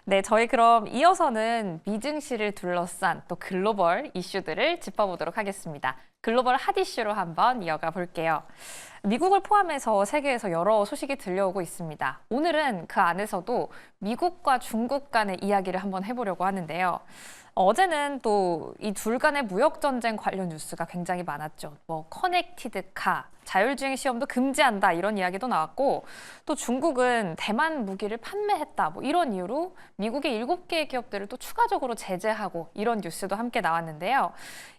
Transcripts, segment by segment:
네, 저희 그럼 이어서는 미증시를 둘러싼 또 글로벌 이슈들을 짚어보도록 하겠습니다. 글로벌 핫 이슈로 한번 이어가 볼게요. 미국을 포함해서 세계에서 여러 소식이 들려오고 있습니다. 오늘은 그 안에서도 미국과 중국 간의 이야기를 한번 해보려고 하는데요. 어제는 또 이 둘 간의 무역 전쟁 관련 뉴스가 굉장히 많았죠. 뭐 커넥티드 카, 자율주행 시험도 금지한다 이런 이야기도 나왔고, 또 중국은 대만 무기를 판매했다 뭐 이런 이유로 미국의 7개의 기업들을 또 추가적으로 제재하고 이런 뉴스도 함께 나왔는데요.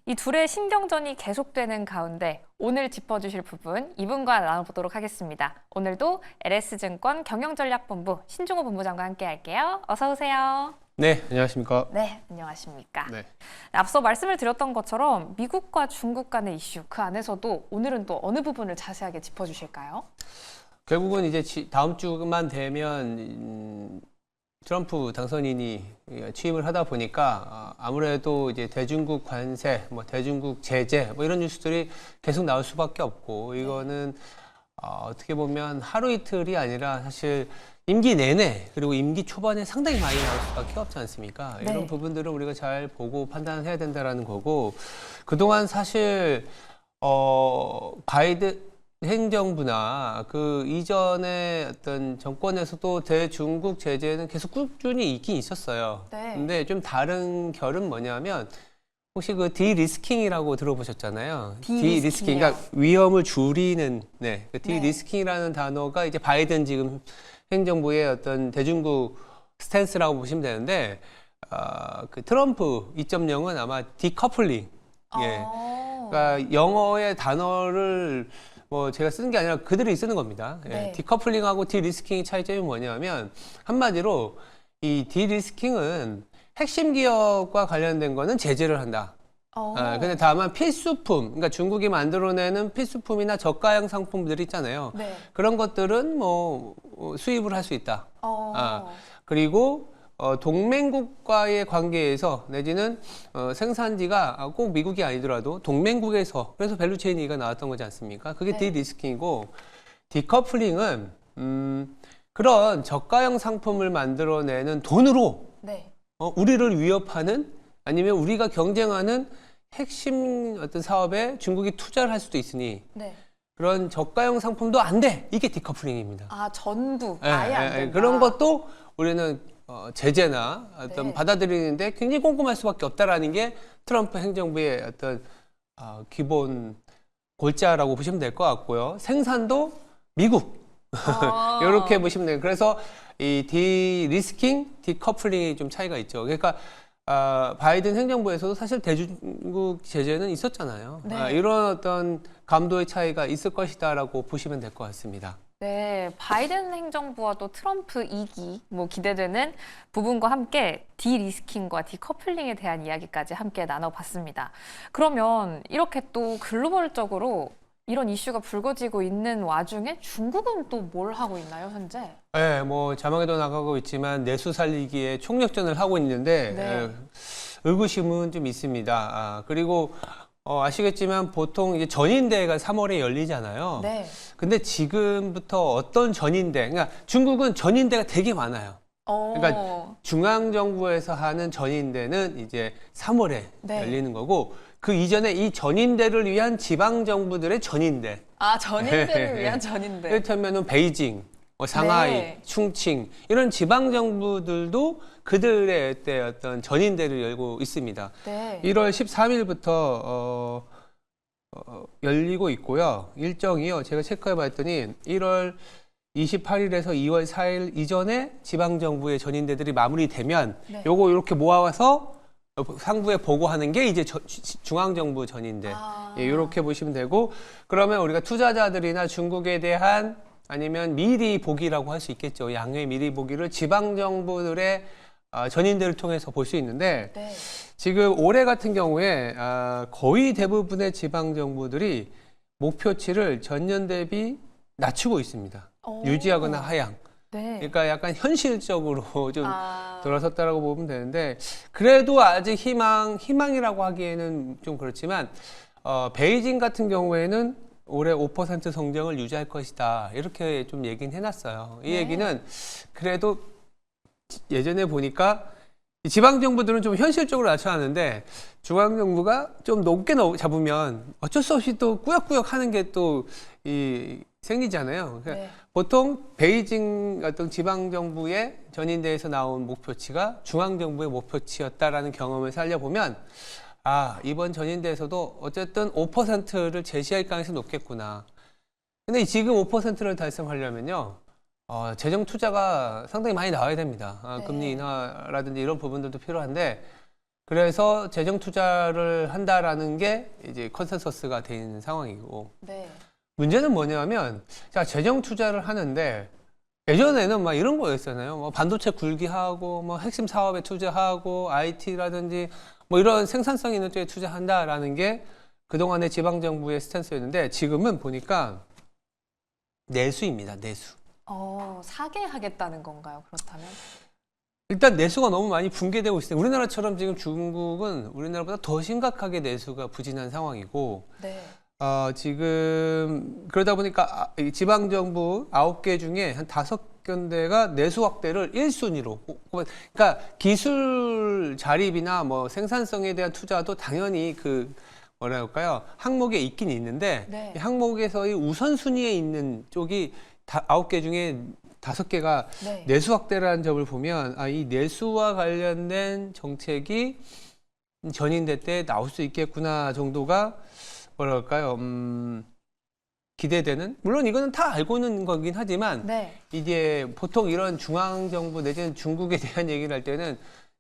이 둘의 신경전이 계속되는 가운데 오늘 짚어주실 부분 이분과 나눠보도록 하겠습니다. 오늘도 LS증권 경영전략본부 신종호 본부장과 함께 할게요. 어서 오세요. 네, 안녕하십니까. 네, 안녕하십니까. 네. 앞서 말씀을 드렸던 것처럼 미국과 중국 간의 이슈, 그 안에서도 오늘은 또 어느 부분을 자세하게 짚어주실까요? 결국은 이제 다음 주만 되면 트럼프 당선인이 취임을 하다 보니까 아무래도 이제 대중국 관세, 뭐 대중국 제재, 뭐 이런 뉴스들이 계속 나올 수밖에 없고, 이거는 어떻게 보면 하루 이틀이 아니라 사실 임기 내내 그리고 임기 초반에 상당히 많이 나올 수밖에 없지 않습니까? 네. 이런 부분들을 우리가 잘 보고 판단해야 된다라는 거고, 그동안 사실 바이든 행정부나 그 이전에 어떤 정권에서도 대중국 제재는 계속 꾸준히 있긴 있었어요. 네. 근데 좀 다른 결은 뭐냐면, 혹시 그 디리스킹이라고 들어보셨잖아요. 디리스킹, 그러니까 위험을 줄이는, 네, 그 디리스킹이라는 단어가 이제 바이든 지금 행정부의 어떤 대중국 스탠스라고 보시면 되는데, 그 트럼프 2.0은 아마 디커플링. 예. 그러니까 영어의 단어를 뭐 제가 쓰는 게 아니라 그들이 쓰는 겁니다. 예. 네. 디커플링하고 디리스킹의 차이점이 뭐냐면, 한마디로 이 디리스킹은 핵심 기업과 관련된 거는 제재를 한다. 근데 다만 필수품, 그러니까 중국이 만들어내는 필수품이나 저가형 상품들이 있잖아요. 네. 그런 것들은 뭐 수입을 할 수 있다. 그리고 동맹국과의 관계에서 내지는 생산지가 꼭 미국이 아니더라도 동맹국에서, 그래서 밸류체인 얘기가 나왔던 거지 않습니까? 그게 네. 디리스킹이고, 디커플링은 그런 저가형 상품을 만들어내는 돈으로 네. 우리를 위협하는, 아니면 우리가 경쟁하는 핵심 어떤 사업에 중국이 투자를 할 수도 있으니, 네. 그런 저가형 상품도 안 돼. 이게 디커플링입니다. 전부 아예 안 된다. 그런 것도 우리는 제재나 어떤 네. 받아들이는데 굉장히 꼼꼼할 수밖에 없다라는 게 트럼프 행정부의 어떤 기본 골자라고 보시면 될 것 같고요. 생산도 미국. 이렇게 보시면 돼요. 그래서 이 디리스킹, 디커플링이 좀 차이가 있죠. 그러니까 바이든 행정부에서도 사실 대중국 제재는 있었잖아요. 네. 이런 어떤 감도의 차이가 있을 것이다라고 보시면 될 것 같습니다. 네, 바이든 행정부와 또 트럼프 2기 뭐 기대되는 부분과 함께 디리스킹과 디커플링에 대한 이야기까지 함께 나눠봤습니다. 그러면 이렇게 또 글로벌적으로 이런 이슈가 불거지고 있는 와중에 중국은 또 뭘 하고 있나요, 현재? 네, 뭐 자막에도 나가고 있지만 내수 살리기에 총력전을 하고 있는데, 네. 의구심은 좀 있습니다. 그리고 아시겠지만 보통 이제 전인대가 3월에 열리잖아요. 네. 근데 지금부터 어떤 전인대, 그러니까 중국은 전인대가 되게 많아요. 그러니까 중앙정부에서 하는 전인대는 이제 3월에 네. 열리는 거고, 그 이전에 이 전인대를 위한 지방정부들의 전인대. 전인대를 위한 전인대. 이를테면은 베이징, 상하이, 네. 충칭, 이런 지방정부들도 그들의 어떤 전인대를 열고 있습니다. 네. 1월 13일부터 열리고 있고요. 일정이요. 제가 체크해 봤더니 1월 28일에서 2월 4일 이전에 지방정부의 전인대들이 마무리되면, 네. 요거 이렇게 모아와서 상부에 보고하는 게 이제 중앙정부 전인대. 예, 이렇게 보시면 되고, 그러면 우리가 투자자들이나 중국에 대한, 아니면 미리 보기라고 할 수 있겠죠. 양회 미리 보기를 지방정부들의 전인대를 통해서 볼 수 있는데, 네. 지금 올해 같은 경우에 거의 대부분의 지방정부들이 목표치를 전년 대비 낮추고 있습니다. 유지하거나 하향. 네. 그러니까 약간 현실적으로 좀 돌아섰다라고 보면 되는데, 그래도 아직 희망이라고 하기에는 좀 그렇지만, 베이징 같은 경우에는 올해 5% 성장을 유지할 것이다. 이렇게 좀 얘기는 해놨어요. 이 네. 얘기는 그래도 예전에 보니까 이 지방 정부들은 좀 현실적으로 낮춰놨는데 중앙 정부가 좀 높게 잡으면 어쩔 수 없이 또 꾸역꾸역 하는 게 또 생기잖아요. 그러니까 네. 보통 베이징 어떤 지방 정부의 전인대에서 나온 목표치가 중앙 정부의 목표치였다라는 경험을 살려보면 아, 이번 전인대에서도 어쨌든 5%를 제시할 가능성이 높겠구나. 근데 지금 5%를 달성하려면요. 재정 투자가 상당히 많이 나와야 됩니다. 네. 금리 인하라든지 이런 부분들도 필요한데, 그래서 재정 투자를 한다라는 게 이제 컨센서스가 돼 있는 상황이고, 네. 문제는 뭐냐면, 자, 재정 투자를 하는데, 예전에는 막 이런 거였잖아요. 뭐 반도체 굴기하고, 뭐 핵심 사업에 투자하고, IT라든지, 뭐 이런 생산성 있는 쪽에 투자한다라는 게 그동안의 지방정부의 스탠스였는데, 지금은 보니까 내수입니다, 내수. 사게 하겠다는 건가요, 그렇다면? 일단 내수가 너무 많이 붕괴되고 있어요. 우리나라처럼 지금 중국은 우리나라보다 더 심각하게 내수가 부진한 상황이고, 네. 지금 그러다 보니까 이 지방정부 9개 중에 한 5군데가 내수 확대를 1순위로. 그러니까 기술 자립이나 뭐 생산성에 대한 투자도 당연히 뭐라 할까요? 항목에 있긴 있는데, 네. 이 항목에서의 우선순위에 있는 쪽이 9개 중에 5개가 네. 내수 확대라는 점을 보면 이 내수와 관련된 정책이 전인대 때 나올 수 있겠구나 정도가 뭐랄까요? 기대되는. 물론 이거는 다 알고 있는 거긴 하지만 네. 이게 보통 이런 중앙정부 내지는 중국에 대한 얘기를 할 때는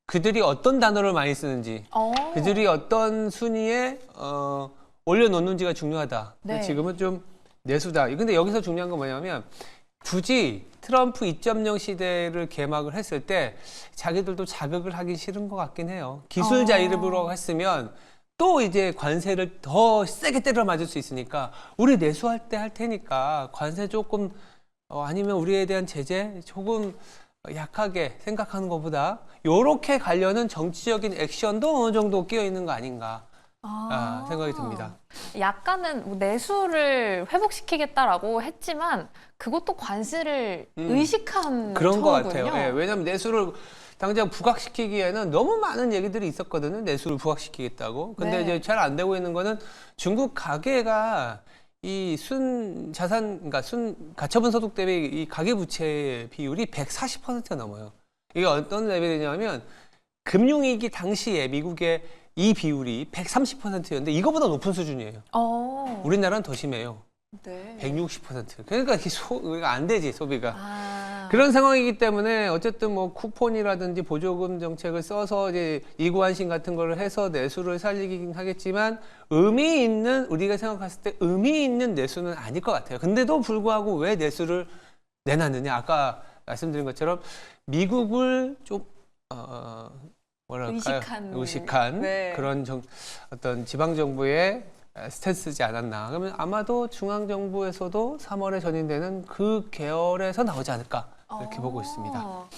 그들이 어떤 단어를 많이 쓰는지, 그들이 어떤 순위에 올려놓는지가 중요하다. 네. 지금은 좀 내수다. 근데 여기서 중요한 건 뭐냐면 굳이 트럼프 2.0 시대를 개막을 했을 때 자기들도 자극을 하기 싫은 것 같긴 해요. 기술 자립으로 했으면 또 이제 관세를 더 세게 때려 맞을 수 있으니까 우리 내수할 때 할 테니까 관세 조금 아니면 우리에 대한 제재 조금 약하게 생각하는 것보다 요렇게 가려는 정치적인 액션도 어느 정도 끼어 있는 거 아닌가 생각이 듭니다. 약간은 뭐 내수를 회복시키겠다라고 했지만 그것도 관세를 의식한 그런 것 척이군요. 같아요. 예, 왜냐하면 내수를 당장 부각시키기에는 너무 많은 얘기들이 있었거든요. 내수를 부각시키겠다고. 근데 네. 이제 잘 안 되고 있는 거는 중국 가계가 이 그러니까 가처분 소득 대비 이 가계 부채 비율이 140%가 넘어요. 이게 어떤 레벨이냐면 금융위기 당시에 미국의 이 비율이 130%였는데 이거보다 높은 수준이에요. 우리나라는 더 심해요. 네. 160%. 그러니까 이게 안 되지, 소비가. 아. 그런 상황이기 때문에 어쨌든 뭐 쿠폰이라든지 보조금 정책을 써서 이제 이구환신 같은 거를 해서 내수를 살리긴 하겠지만 의미 있는, 우리가 생각했을 때 의미 있는 내수는 아닐 것 같아요. 근데도 불구하고 왜 내수를 내놨느냐. 아까 말씀드린 것처럼 미국을 좀, 뭐랄까요? 의식한 네. 그런 어떤 지방정부의 스탠스지 않았나. 그러면 아마도 중앙정부에서도 3월에 전인되는 그 계열에서 나오지 않을까 이렇게 보고 있습니다.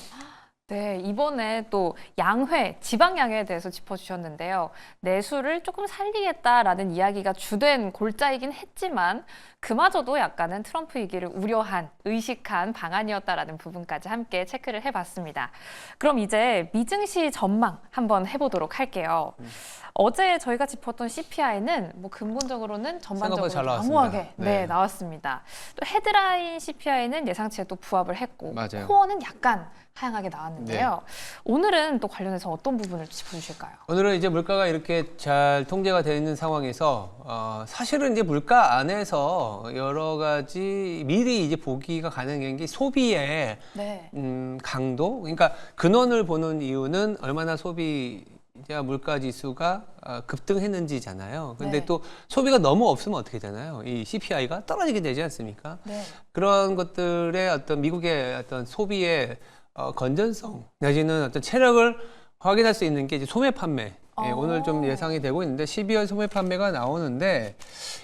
네, 이번에 또 양회, 지방양회에 대해서 짚어주셨는데요. 내수를 조금 살리겠다라는 이야기가 주된 골자이긴 했지만 그마저도 약간은 트럼프 위기를 우려한, 의식한 방안이었다라는 부분까지 함께 체크를 해봤습니다. 그럼 이제 미증시 전망 한번 해보도록 할게요. 어제 저희가 짚었던 CPI는 뭐 근본적으로는 전반적으로 잘 나왔습니다. 양호하게 네. 나왔습니다. 또 헤드라인 CPI는 예상치에 또 부합을 했고 맞아요. 코어는 약간 하향하게 나왔는데요. 오늘은 또 관련해서 어떤 부분을 짚어주실까요? 오늘은 이제 물가가 이렇게 잘 통제가 되어 있는 상황에서 사실은 이제 물가 안에서 여러 가지 미리 이제 보기가 가능한 게 소비의 네. 강도. 그러니까 근원을 보는 이유는 얼마나 소비자 물가 지수가 급등했는지잖아요. 근데 네. 또 소비가 너무 없으면 어떻게 되나요? 이 CPI가 떨어지게 되지 않습니까? 네. 그런 것들의 어떤 미국의 어떤 소비의 건전성 내지는 어떤 체력을 확인할 수 있는 게 이제 소매 판매. 예, 오늘 좀 예상이 되고 있는데 12월 소매 판매가 나오는데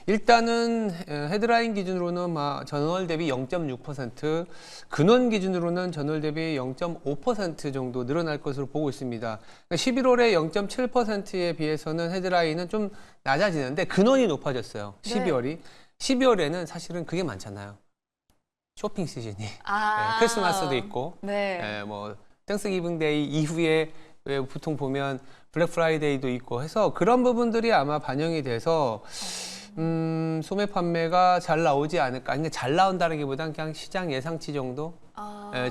일단은 헤드라인 기준으로는 전월 대비 0.6%, 근원 기준으로는 전월 대비 0.5% 정도 늘어날 것으로 보고 있습니다. 그러니까 11월에 0.7%에 비해서는 헤드라인은 좀 낮아지는데 근원이 높아졌어요. 12월이. 12월에는 사실은 그게 많잖아요. 쇼핑 시즌이. 네, 크리스마스도 있고, 네. 뭐 땡스기빙데이 이후에 왜 보통 보면 블랙 프라이데이도 있고 해서 그런 부분들이 아마 반영이 돼서 소매 판매가 잘 나오지 않을까. 그러니까 잘 나온다기보다는 그냥 시장 예상치 정도.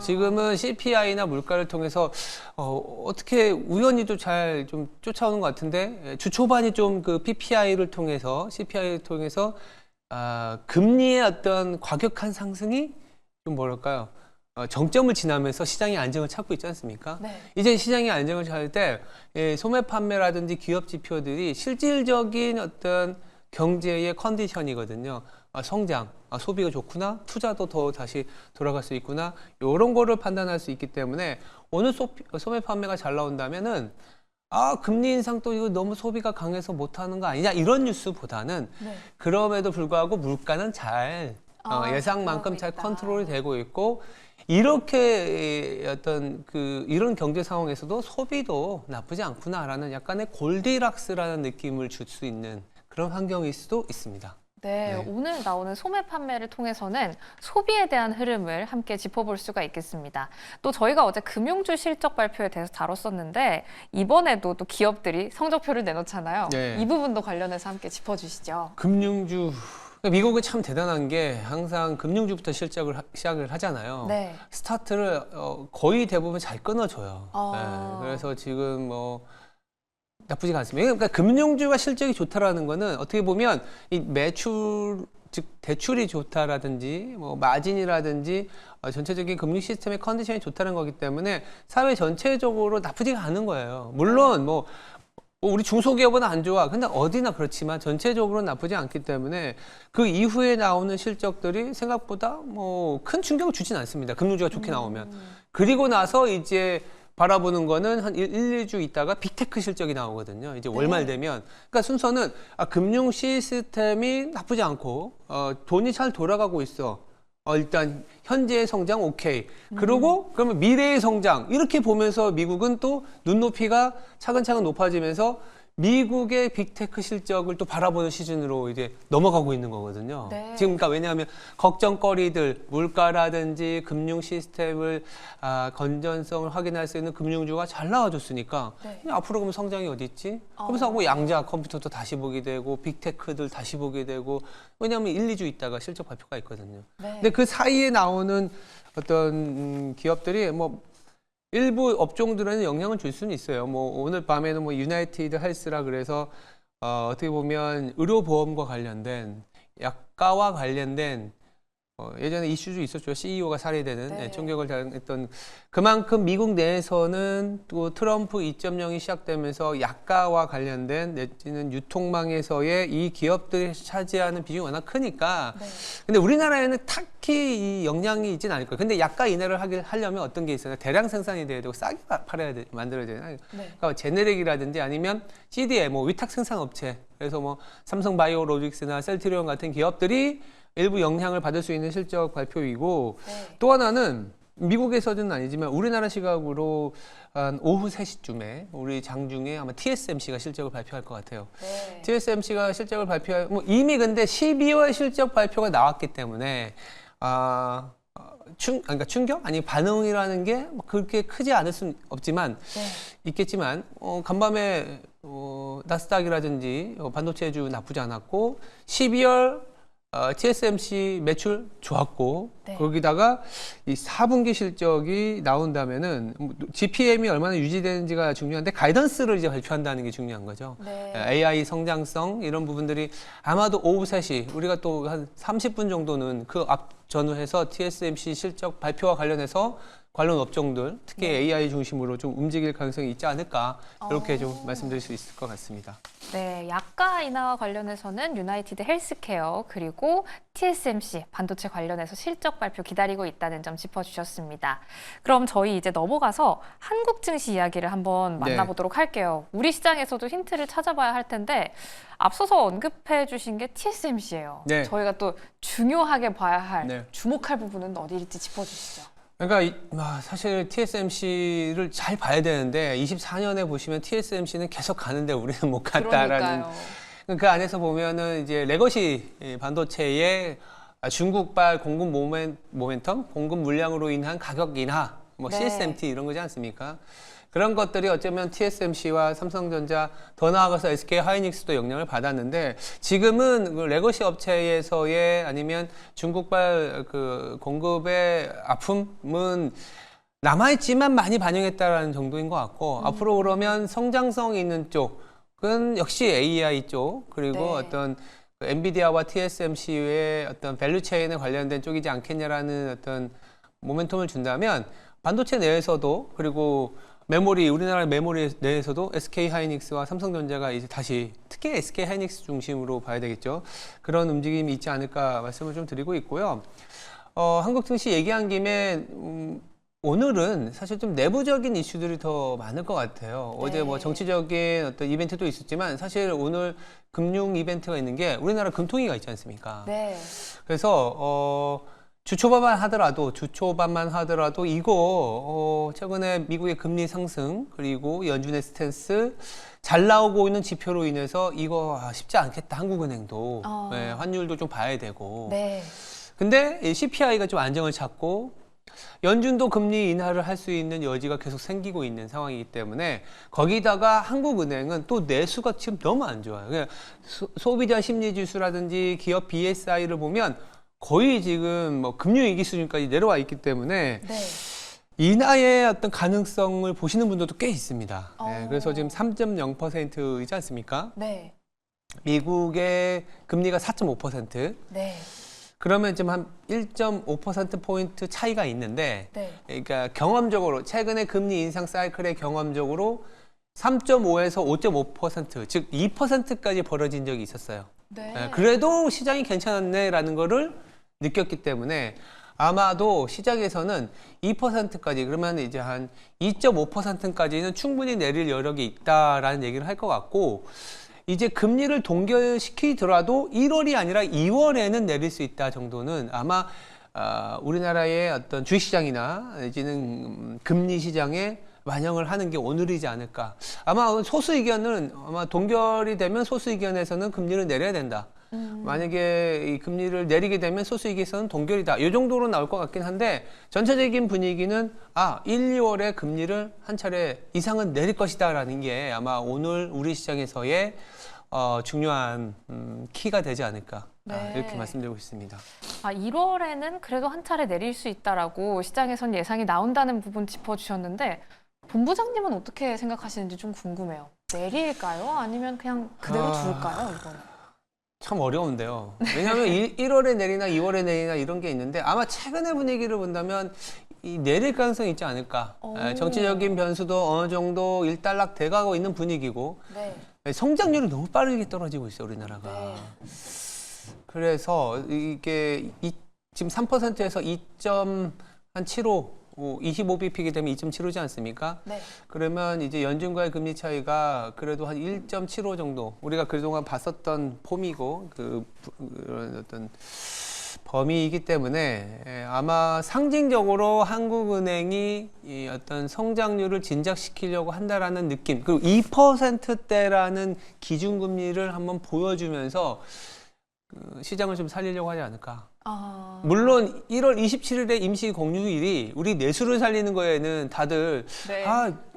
지금은 CPI나 물가를 통해서 어떻게 우연히도 잘 좀 쫓아오는 것 같은데 주 초반이 좀 그 PPI를 통해서 CPI를 통해서 금리의 어떤 과격한 상승이 좀 뭐랄까요? 정점을 지나면서 시장이 안정을 찾고 있지 않습니까? 네. 이제 시장이 안정을 찾을 때 소매 판매라든지 기업 지표들이 실질적인 어떤 경제의 컨디션이거든요. 성장, 소비가 좋구나, 투자도 더 다시 돌아갈 수 있구나, 이런 거를 판단할 수 있기 때문에 오늘 소매 판매가 잘 나온다면은 금리 인상 또 이거 너무 소비가 강해서 못하는 거 아니냐 이런 뉴스보다는 네. 그럼에도 불구하고 물가는 잘 예상만큼 잘 있다. 컨트롤이 되고 있고 이렇게 어떤 이런 경제 상황에서도 소비도 나쁘지 않구나라는 약간의 골디락스라는 느낌을 줄 수 있는 그런 환경일 수도 있습니다. 네, 네. 오늘 나오는 소매 판매를 통해서는 소비에 대한 흐름을 함께 짚어볼 수가 있겠습니다. 또 저희가 어제 금융주 실적 발표에 대해서 다뤘었는데 이번에도 또 기업들이 성적표를 내놓잖아요. 네. 이 부분도 관련해서 함께 짚어주시죠. 금융주 미국은 참 대단한 게 항상 금융주부터 시작을 하잖아요. 네. 스타트를 거의 대부분 잘 끊어줘요. 아. 네, 그래서 지금 뭐 나쁘지가 않습니다. 그러니까 금융주가 실적이 좋다라는 거는 어떻게 보면 이 매출 즉 대출이 좋다라든지 뭐 마진이라든지 전체적인 금융 시스템의 컨디션이 좋다는 거기 때문에 사회 전체적으로 나쁘지가 않은 거예요. 물론 뭐 우리 중소기업은 안 좋아. 근데 어디나 그렇지만 전체적으로 나쁘지 않기 때문에 그 이후에 나오는 실적들이 생각보다 뭐 큰 충격을 주진 않습니다. 금융주가 좋게 나오면. 그리고 나서 이제 바라보는 거는 한 1-2주 있다가 빅테크 실적이 나오거든요. 이제 월말 되면. 그러니까 순서는 금융 시스템이 나쁘지 않고 돈이 잘 돌아가고 있어. 일단 현재의 성장 오케이. 그리고 그러면 미래의 성장 이렇게 보면서 미국은 또 눈높이가 차근차근 높아지면서 미국의 빅테크 실적을 또 바라보는 시즌으로 이제 넘어가고 있는 거거든요. 네. 지금 그러니까 왜냐하면 걱정거리들 물가라든지 금융 시스템을 건전성을 확인할 수 있는 금융주가 잘 나와줬으니까 네. 앞으로 그러면 성장이 어디 있지? 그러면서 뭐 양자 컴퓨터도 다시 보게 되고 빅테크들 다시 보게 되고 왜냐하면 1-2주 있다가 실적 발표가 있거든요. 네. 근데 그 사이에 나오는 어떤 기업들이 뭐 일부 업종들에는 영향을 줄 수는 있어요. 뭐 오늘 밤에는 뭐 유나이티드 헬스라 그래서 어떻게 보면 의료보험과 관련된 약가와 관련된 예전에 이슈도 있었죠. CEO가 살해되는 네. 총격을 당했던 그만큼 미국 내에서는 또 트럼프 2.0이 시작되면서 약가와 관련된 내지는 유통망에서의 이 기업들이 차지하는 비중이 워낙 크니까 네. 근데 우리나라에는 딱히 이 영향이 있진 않을 거예요. 근데 약가 인하를 하려면 어떤 게 있어요? 대량 생산이 돼야 되고 싸게 만들어야 되잖아요. 네. 그러니까 제네릭이라든지 아니면 CDMO 위탁 생산 업체 그래서 뭐 삼성바이오로직스나 셀트리온 같은 기업들이 일부 영향을 받을 수 있는 실적 발표이고 네. 또 하나는 미국에서는 아니지만 우리나라 시각으로 한 오후 3시쯤에 우리 장중에 아마 TSMC가 실적을 발표할 것 같아요. 네. TSMC가 실적을 뭐 이미 근데 12월 실적 발표가 나왔기 때문에 그러니까 충격? 아니 반응이라는 게 그렇게 크지 않을 수는 없지만 네. 있겠지만 간밤에 나스닥이라든지 반도체주 나쁘지 않았고 12월 TSMC 매출 좋았고 네. 거기다가 이 4분기 실적이 나온다면은 GPM이 얼마나 유지되는지가 중요한데 가이던스를 이제 발표한다는 게 중요한 거죠. 네. AI 성장성 이런 부분들이 아마도 오후 3시 우리가 또 한 30분 정도는 그 앞 전후해서 TSMC 실적 발표와 관련해서 관련 업종들 특히 네. AI 중심으로 좀 움직일 가능성이 있지 않을까 이렇게 좀 말씀드릴 수 있을 것 같습니다. 네, 약가 인하와 관련해서는 유나이티드 헬스케어 그리고 TSMC 반도체 관련해서 실적 발표 기다리고 있다는 점 짚어주셨습니다. 그럼 저희 이제 넘어가서 한국 증시 이야기를 한번 만나보도록 할게요. 우리 시장에서도 힌트를 찾아봐야 할 텐데 앞서서 언급해 주신 게 TSMC예요. 네. 저희가 또 중요하게 봐야 할, 네. 주목할 부분은 어디일지 짚어주시죠. 그러니까 사실 TSMC를 잘 봐야 되는데 24년에 보시면 TSMC는 계속 가는데 우리는 못 갔다라는 그러니까요. 그 안에서 보면은 이제 레거시 반도체의 중국발 공급 모멘텀, 공급 물량으로 인한 가격 인하 뭐 네. CSMT 이런 거지 않습니까? 그런 것들이 어쩌면 TSMC와 삼성전자 더 나아가서 SK 하이닉스도 영향을 받았는데 지금은 그 레거시 업체에서의 아니면 중국발 그 공급의 아픔은 남아있지만 많이 반영했다라는 정도인 것 같고 앞으로 그러면 성장성 있는 쪽은 역시 AI 쪽 그리고 네. 어떤 그 엔비디아와 TSMC의 어떤 밸류체인에 관련된 쪽이지 않겠냐라는 어떤 모멘텀을 준다면 반도체 내에서도 그리고 메모리 우리나라 메모리 내에서도 SK 하이닉스와 삼성전자가 이제 다시 특히 SK 하이닉스 중심으로 봐야 되겠죠. 그런 움직임이 있지 않을까 말씀을 좀 드리고 있고요. 한국 증시 얘기한 김에 오늘은 사실 좀 내부적인 이슈들이 더 많을 것 같아요. 네. 어제 뭐 정치적인 어떤 이벤트도 있었지만 사실 오늘 금융 이벤트가 있는 게 우리나라 금통위가 있지 않습니까? 네. 그래서 주초반만 하더라도 이거 최근에 미국의 금리 상승 그리고 연준의 스탠스 잘 나오고 있는 지표로 인해서 이거 쉽지 않겠다. 한국은행도 네, 환율도 좀 봐야 되고. 네. 근데 CPI가 좀 안정을 찾고 연준도 금리 인하를 할 수 있는 여지가 계속 생기고 있는 상황이기 때문에 거기다가 한국은행은 또 내수가 지금 너무 안 좋아요. 그냥 소비자 심리 지수라든지 기업 BSI를 보면 거의 지금 뭐 금융위기 수준까지 내려와 있기 때문에 네. 인하의 어떤 가능성을 보시는 분들도 꽤 있습니다. 네, 그래서 지금 3.0%이지 않습니까? 네. 미국의 금리가 4.5%. 네. 그러면 지금 한 1.5%포인트 차이가 있는데, 네. 그러니까 경험적으로, 최근에 금리 인상 사이클의 경험적으로 3.5에서 5.5%, 즉 2%까지 벌어진 적이 있었어요. 네. 그래도 시장이 괜찮았네라는 거를 느꼈기 때문에 아마도 시장에서는 2%까지, 그러면 이제 한 2.5%까지는 충분히 내릴 여력이 있다라는 얘기를 할 것 같고, 이제 금리를 동결시키더라도 1월이 아니라 2월에는 내릴 수 있다 정도는 아마 우리나라의 어떤 주식시장이나 내지는 금리 시장에 반영을 하는 게 오늘이지 않을까. 아마 소수 의견은 아마 동결이 되면 소수 의견에서는 금리를 내려야 된다. 만약에 이 금리를 내리게 되면 소수 의견에서는 동결이다. 이 정도로 나올 것 같긴 한데 전체적인 분위기는 1, 2월에 금리를 한 차례 이상은 내릴 것이다라는 게 아마 오늘 우리 시장에서의 중요한 키가 되지 않을까. 네. 이렇게 말씀드리고 있습니다. 1월에는 그래도 한 차례 내릴 수 있다라고 시장에선 예상이 나온다는 부분 짚어주셨는데 본부장님은 어떻게 생각하시는지 좀 궁금해요. 내릴까요? 아니면 그냥 그대로 둘까요? 이거는? 참 어려운데요. 왜냐하면 1월에 내리나 2월에 내리나 이런 게 있는데 아마 최근의 분위기를 본다면 이 내릴 가능성이 있지 않을까. 정치적인 변수도 어느 정도 일단락 돼가고 있는 분위기고 네. 성장률이 너무 빠르게 떨어지고 있어요, 우리나라가. 네. 그래서 이게 지금 3%에서 2.75 25bp게 되면 2.75지 않습니까? 네. 그러면 이제 연준과의 금리 차이가 그래도 한 1.75 정도 우리가 그동안 봤었던 폼이고 그런 어떤 범위이기 때문에 아마 상징적으로 한국은행이 이 어떤 성장률을 진작시키려고 한다라는 느낌 그리고 2%대라는 기준금리를 한번 보여주면서 시장을 좀 살리려고 하지 않을까. 물론 1월 27일에 임시 공휴일이 우리 내수를 살리는 거에는 다들 네.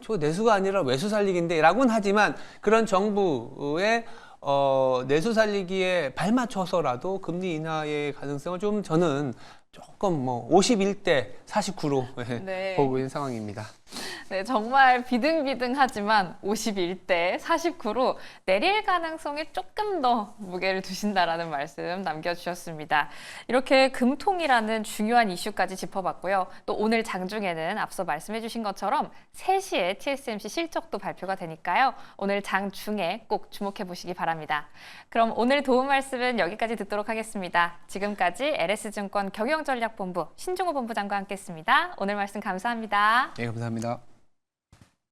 저 내수가 아니라 외수 살리기인데 라고는 하지만 그런 정부의 내수 살리기에 발맞춰서라도 금리 인하의 가능성을 좀 저는 조금 51대 49로 네. 보고 있는 상황입니다. 네, 정말 비등비등하지만 51대 49로 내릴 가능성에 조금 더 무게를 두신다라는 말씀 남겨주셨습니다. 이렇게 금통이라는 중요한 이슈까지 짚어봤고요. 또 오늘 장중에는 앞서 말씀해주신 것처럼 3시에 TSMC 실적도 발표가 되니까요. 오늘 장중에 꼭 주목해 보시기 바랍니다. 그럼 오늘 도움 말씀은 여기까지 듣도록 하겠습니다. 지금까지 LS증권 경영전략본부 신종호 본부장과 함께했습니다. 오늘 말씀 감사합니다. 네, 감사합니다.